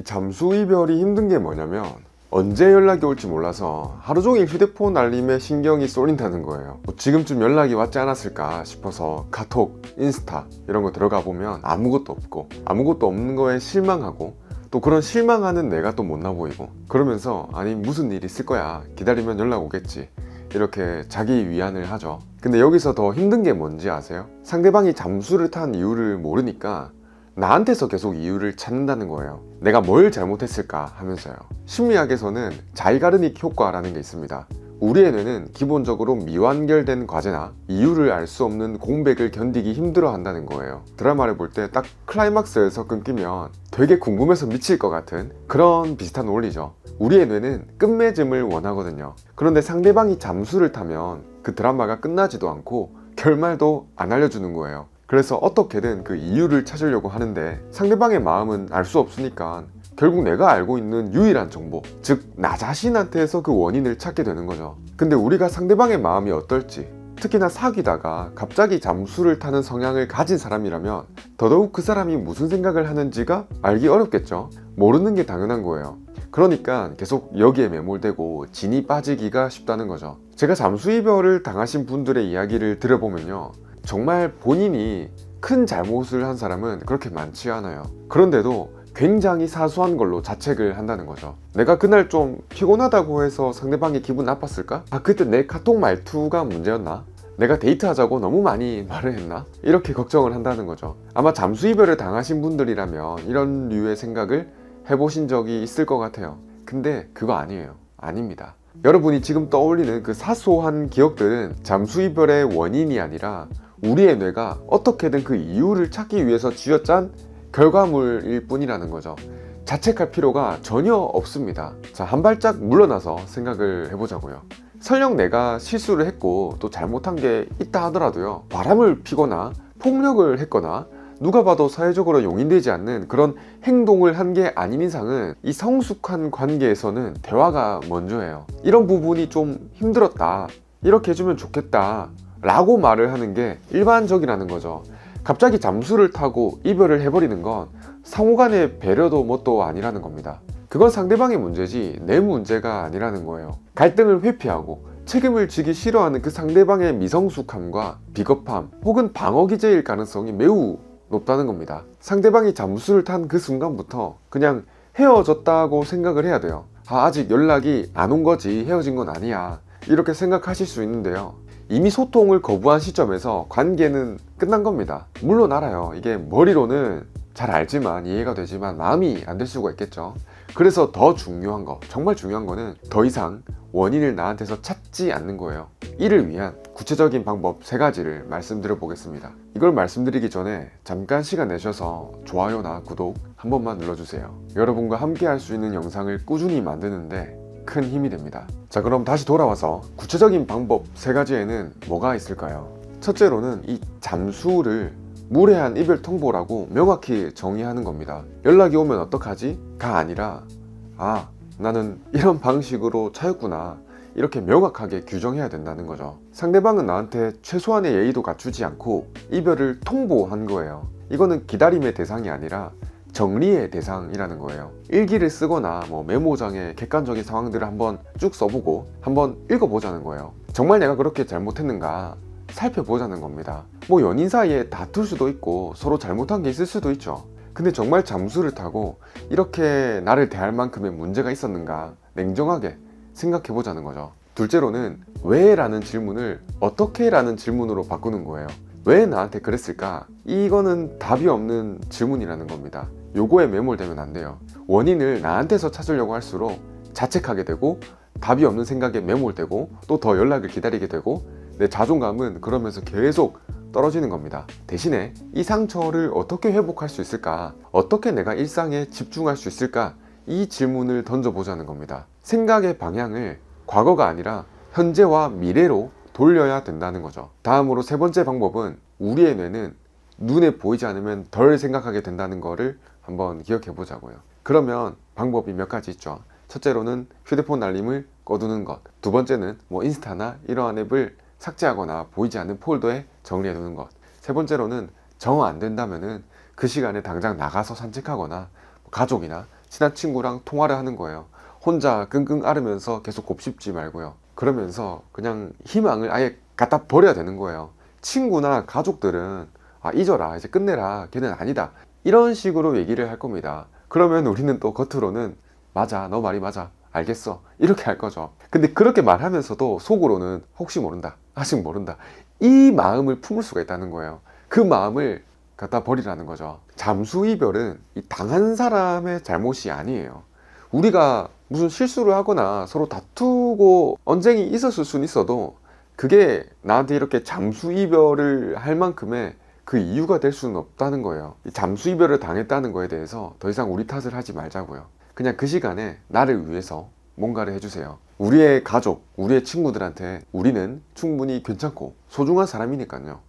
이 잠수 이별이 힘든 게 뭐냐면 언제 연락이 올지 몰라서 하루 종일 휴대폰 알림에 신경이 쏠린다는 거예요. 뭐 지금쯤 연락이 왔지 않았을까 싶어서 카톡, 인스타 이런 거 들어가 보면 아무것도 없고, 아무것도 없는 거에 실망하고, 또 그런 실망하는 내가 또 못나 보이고, 그러면서 아니 무슨 일 있을 거야, 기다리면 연락 오겠지, 이렇게 자기 위안을 하죠. 근데 여기서 더 힘든 게 뭔지 아세요? 상대방이 잠수를 탄 이유를 모르니까 나한테서 계속 이유를 찾는다는 거예요. 내가 뭘 잘못했을까 하면서요. 심리학에서는 자이가르닉 효과라는 게 있습니다. 우리의 뇌는 기본적으로 미완결된 과제나 이유를 알 수 없는 공백을 견디기 힘들어 한다는 거예요. 드라마를 볼 때 딱 클라이막스에서 끊기면 되게 궁금해서 미칠 것 같은 그런 비슷한 원리죠. 우리의 뇌는 끝맺음을 원하거든요. 그런데 상대방이 잠수를 타면 그 드라마가 끝나지도 않고 결말도 안 알려주는 거예요. 그래서 어떻게든 그 이유를 찾으려고 하는데 상대방의 마음은 알 수 없으니까 결국 내가 알고 있는 유일한 정보, 즉 나 자신한테서 그 원인을 찾게 되는 거죠. 근데 우리가 상대방의 마음이 어떨지, 특히나 사귀다가 갑자기 잠수를 타는 성향을 가진 사람이라면 더더욱 그 사람이 무슨 생각을 하는지가 알기 어렵겠죠. 모르는 게 당연한 거예요. 그러니까 계속 여기에 매몰되고 진이 빠지기가 쉽다는 거죠. 제가 잠수 이별을 당하신 분들의 이야기를 들어보면요, 정말 본인이 큰 잘못을 한 사람은 그렇게 많지 않아요. 그런데도 굉장히 사소한 걸로 자책을 한다는 거죠. 내가 그날 좀 피곤하다고 해서 상대방이 기분 나빴을까? 그때 내 카톡 말투가 문제였나? 내가 데이트하자고 너무 많이 말을 했나? 이렇게 걱정을 한다는 거죠. 아마 잠수 이별을 당하신 분들이라면 이런 류의 생각을 해보신 적이 있을 것 같아요. 근데 그거 아니에요. 아닙니다. 여러분이 지금 떠올리는 그 사소한 기억들은 잠수 이별의 원인이 아니라 우리의 뇌가 어떻게든 그 이유를 찾기 위해서 쥐어짠 결과물일 뿐이라는 거죠. 자책할 필요가 전혀 없습니다. 자, 한 발짝 물러나서 생각을 해보자고요. 설령 내가 실수를 했고 또 잘못한 게 있다 하더라도요, 바람을 피거나 폭력을 했거나 누가 봐도 사회적으로 용인되지 않는 그런 행동을 한 게 아닌 이상은 이 성숙한 관계에서는 대화가 먼저예요. 이런 부분이 좀 힘들었다, 이렇게 해주면 좋겠다 라고 말을 하는 게 일반적이라는 거죠. 갑자기 잠수를 타고 이별을 해버리는 건 상호간의 배려도 뭣도 아니라는 겁니다. 그건 상대방의 문제지 내 문제가 아니라는 거예요. 갈등을 회피하고 책임을 지기 싫어하는 그 상대방의 미성숙함과 비겁함 혹은 방어 기제일 가능성이 매우 높다는 겁니다. 상대방이 잠수를 탄 그 순간부터 그냥 헤어졌다고 생각을 해야 돼요. 아직 연락이 안 온 거지 헤어진 건 아니야, 이렇게 생각하실 수 있는데요, 이미 소통을 거부한 시점에서 관계는 끝난 겁니다. 물론 알아요, 이게 머리로는 잘 알지만 이해가 되지만 마음이 안 될 수가 있겠죠. 그래서 더 중요한 거, 정말 중요한 거는 더 이상 원인을 나한테서 찾지 않는 거예요. 이를 위한 구체적인 방법 3가지를 말씀드려 보겠습니다. 이걸 말씀드리기 전에 잠깐 시간 내셔서 좋아요나 구독 한 번만 눌러주세요. 여러분과 함께 할 수 있는 영상을 꾸준히 만드는데 큰 힘이 됩니다. 자, 그럼 다시 돌아와서 구체적인 방법 3가지에는 뭐가 있을까요? 첫째로는 이 잠수를 무례한 이별 통보라고 명확히 정의하는 겁니다. 연락이 오면 어떡하지? 가 아니라 나는 이런 방식으로 차였구나, 이렇게 명확하게 규정해야 된다는 거죠. 상대방은 나한테 최소한의 예의도 갖추지 않고 이별을 통보한 거예요. 이거는 기다림의 대상이 아니라 정리의 대상이라는 거예요. 일기를 쓰거나 메모장에 객관적인 상황들을 한번 쭉 써보고 한번 읽어보자는 거예요. 정말 내가 그렇게 잘못했는가 살펴보자는 겁니다. 연인 사이에 다툴 수도 있고 서로 잘못한 게 있을 수도 있죠. 근데 정말 잠수를 타고 이렇게 나를 대할 만큼의 문제가 있었는가 냉정하게 생각해보자는 거죠. 둘째로는 왜? 라는 질문을 어떻게? 라는 질문으로 바꾸는 거예요. 왜 나한테 그랬을까? 이거는 답이 없는 질문이라는 겁니다. 요거에 매몰되면 안 돼요. 원인을 나한테서 찾으려고 할수록 자책하게 되고 답이 없는 생각에 매몰되고 또 더 연락을 기다리게 되고 내 자존감은 그러면서 계속 떨어지는 겁니다. 대신에 이 상처를 어떻게 회복할 수 있을까? 어떻게 내가 일상에 집중할 수 있을까? 이 질문을 던져보자는 겁니다. 생각의 방향을 과거가 아니라 현재와 미래로 돌려야 된다는 거죠. 다음으로 3번째 방법은 우리의 뇌는 눈에 보이지 않으면 덜 생각하게 된다는 거를 한번 기억해 보자고요. 그러면 방법이 몇 가지 있죠. 첫째로는 휴대폰 알림을 꺼두는 것, 두 번째는 인스타나 이러한 앱을 삭제하거나 보이지 않는 폴더에 정리해 두는 것, 세 번째로는 정 안 된다면은 그 시간에 당장 나가서 산책하거나 가족이나 친한 친구랑 통화를 하는 거예요. 혼자 끙끙 앓으면서 계속 곱씹지 말고요. 그러면서 그냥 희망을 아예 갖다 버려야 되는 거예요. 친구나 가족들은 아, 잊어라, 이제 끝내라, 걔는 아니다, 이런 식으로 얘기를 할 겁니다. 그러면 우리는 또 겉으로는 맞아, 너 말이 맞아, 알겠어, 이렇게 할 거죠. 근데 그렇게 말하면서도 속으로는 혹시 모른다, 아직 모른다, 이 마음을 품을 수가 있다는 거예요. 그 마음을 갖다 버리라는 거죠. 잠수 이별은 이 당한 사람의 잘못이 아니에요. 우리가 무슨 실수를 하거나 서로 다투고 언쟁이 있었을 수는 있어도 그게 나한테 이렇게 잠수 이별을 할 만큼의 그 이유가 될 수는 없다는 거예요. 이 잠수 이별을 당했다는 거에 대해서 더 이상 우리 탓을 하지 말자고요. 그냥 그 시간에 나를 위해서 뭔가를 해주세요. 우리의 가족, 우리의 친구들한테 우리는 충분히 괜찮고 소중한 사람이니까요.